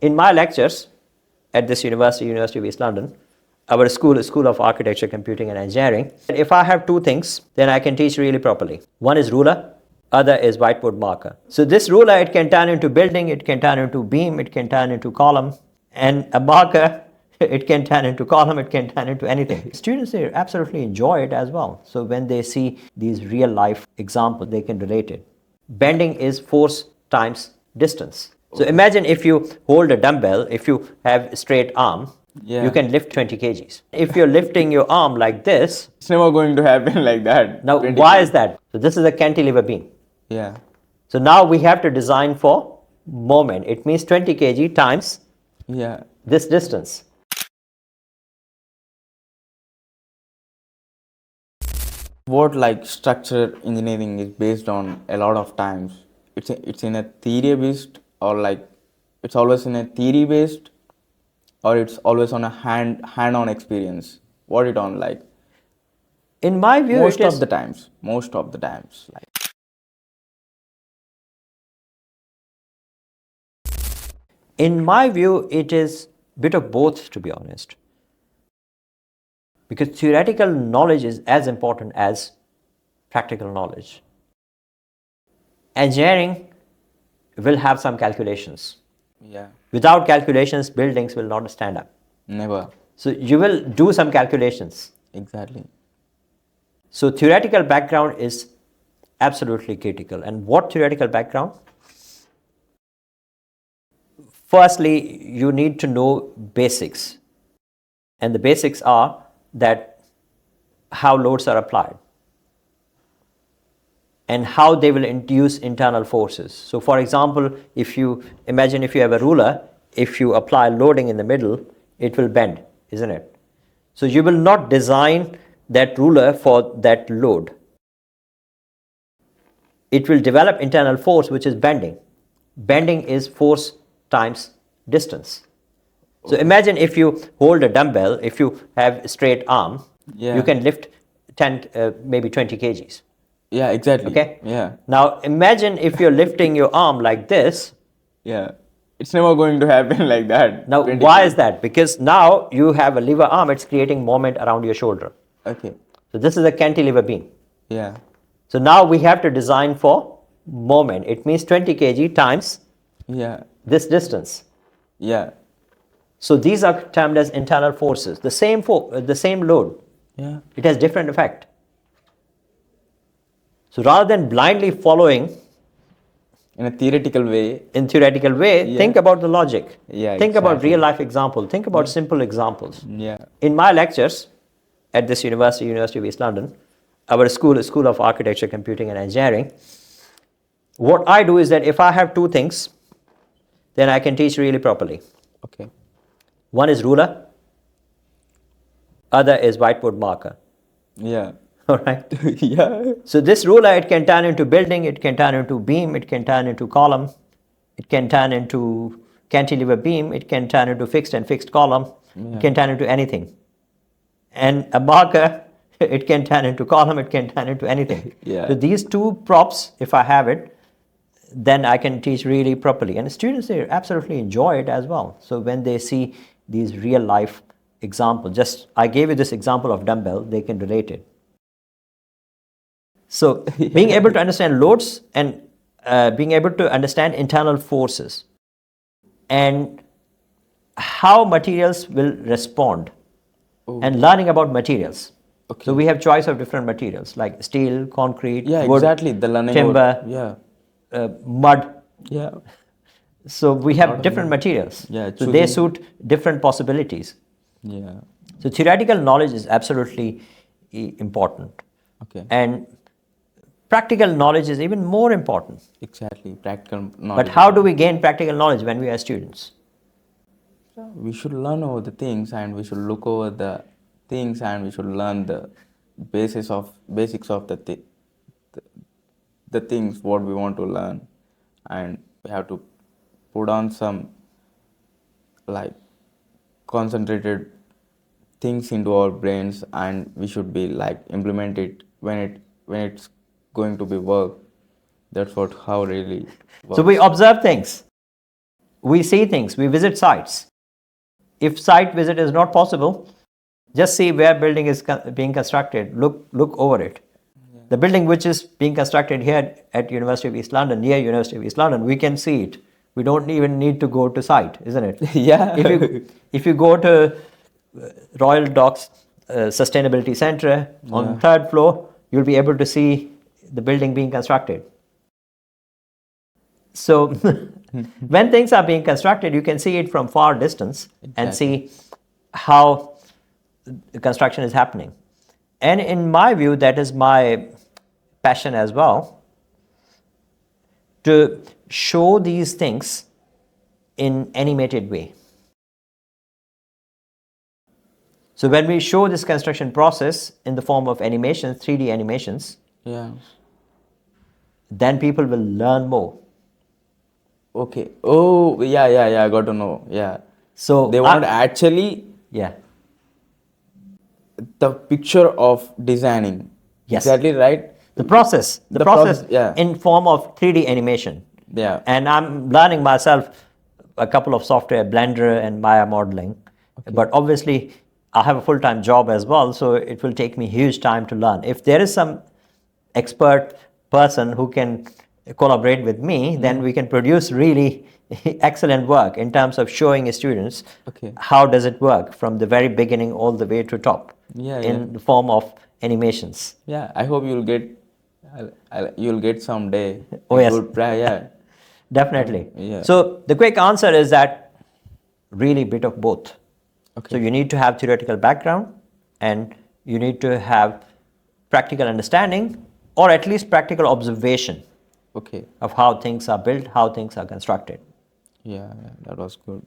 In my lectures at this University of East London, our School of Architecture, Computing and Engineering, if I have two things, then I can teach really properly. One is ruler, other is whiteboard marker. So this ruler, it can turn into building, it can turn into beam, it can turn into column, and a marker, it can turn into column, it can turn into anything. Students, they absolutely enjoy it as well. So when they see these real life examples, they can relate it. Bending is force times distance. So imagine if you hold a dumbbell, if you have a straight arm, you can lift 20 kgs. If you're lifting your arm like this, It's never going to happen like that. now 20 why kg. is that? So this is a cantilever beam. Yeah. So now we have to design for moment. It means 20 kg times Yeah. this distance. What like structure engineering is based on a lot of times. It's in a theory based, or like it's always in a theory based, or it's always on a hand-on experience. What it on like? In my view, Most it is of the times. Like. in my view, it is a bit of both, to be honest. Because theoretical knowledge is as important as practical knowledge. Engineering will have some calculations. Yeah. Without calculations, buildings will not stand up. Never. So you will do some calculations. Exactly. So theoretical background is absolutely critical. And what theoretical background? Firstly, you need to know basics. And the basics are that how loads are applied and how they will induce internal forces. So for example, if you imagine if you have a ruler, if you apply loading in the middle, it will bend, isn't it? So you will not design that ruler for that load. It will develop internal force, which is bending. Bending is force times distance. So imagine if you hold a dumbbell, if you have a straight arm, you can lift 10, maybe 20 kgs. Yeah, exactly. Okay? Yeah. Now imagine if you're lifting your arm like this. Yeah. It's never going to happen like that. Now 20 why kg. is that? Because now you have a lever arm, it's creating moment around your shoulder. Okay. So this is a cantilever beam. Yeah. So now we have to design for moment. It means 20 kg times Yeah. this distance. Yeah. So these are termed as internal forces. The same load. Yeah. It has different effect. So rather than blindly following In a theoretical way. in theoretical way, think about the logic. Yeah, think about exactly. real life example. Think about simple examples. Yeah. In my lectures at this University of East London, our School of Architecture, Computing and Engineering, what I do is that if I have two things, then I can teach really properly. Okay. One is ruler, other is whiteboard marker. Yeah. All right. Yeah. So this ruler, it can turn into building, it can turn into beam, it can turn into column, it can turn into cantilever beam, it can turn into fixed and fixed column, it can turn into anything. And a marker, it can turn into column, it can turn into anything. Yeah. So these two props, if I have it, then I can teach really properly. And students, they absolutely enjoy it as well. So when they see these real life examples, I gave you this example of dumbbell, they can relate it. So being able to understand loads and being able to understand internal forces and how materials will respond and learning about materials. Okay. So we have choice of different materials like steel, concrete, Yeah, wood, exactly. The learning timber, yeah. Mud. Yeah. So we have different materials. Yeah, so they choosing- suit different possibilities. Yeah. So theoretical knowledge is absolutely important. Okay. And practical knowledge is even more important. Exactly. Practical knowledge. But how do we gain practical knowledge when we are students? We should learn over the things, and we should look over the things, and we should learn the basics of the things what we want to learn, and we have to put on some like concentrated things into our brains, and we should be like implement it when it's going to be work. That's what how really works. So we observe things. we see things, we visit sites. If site visit is not possible, just see where building is being constructed. Look over it. Yeah. The building which is being constructed here at University of East London, near University of East London, we can see it. We don't even need to go to site, isn't it? Yeah. If you go to Royal Docks Sustainability Centre on Yeah. third floor, you'll be able to see the building being constructed. So when things are being constructed, you can see it from far distance and Exactly. see how the construction is happening. And in my view, that is my passion as well, to show these things in animated way. So when we show this construction process in the form of animations, 3D animations, Yeah. then people will learn more. Okay. Oh, yeah. I got to know. Yeah. So They want actually yeah, the picture of designing. Yes. Exactly right. the process Yeah. in form of 3D animation. Yeah. And I'm learning myself a couple of software, Blender and Maya modeling. Okay. But obviously, I have a full-time job as well, so it will take me huge time to learn. If there is some expert person who can collaborate with me, then we can produce really excellent work in terms of showing students Okay. how does it work from the very beginning all the way to top Yeah, in the form of animations. Yeah. I hope you'll get. You'll get someday. Oh, a yes. Good yeah. Definitely. Yeah. So the quick answer is that really bit of both. Okay. So you need to have theoretical background and you need to have practical understanding or at least practical observation Okay. of how things are built, how things are constructed. Yeah. That was good.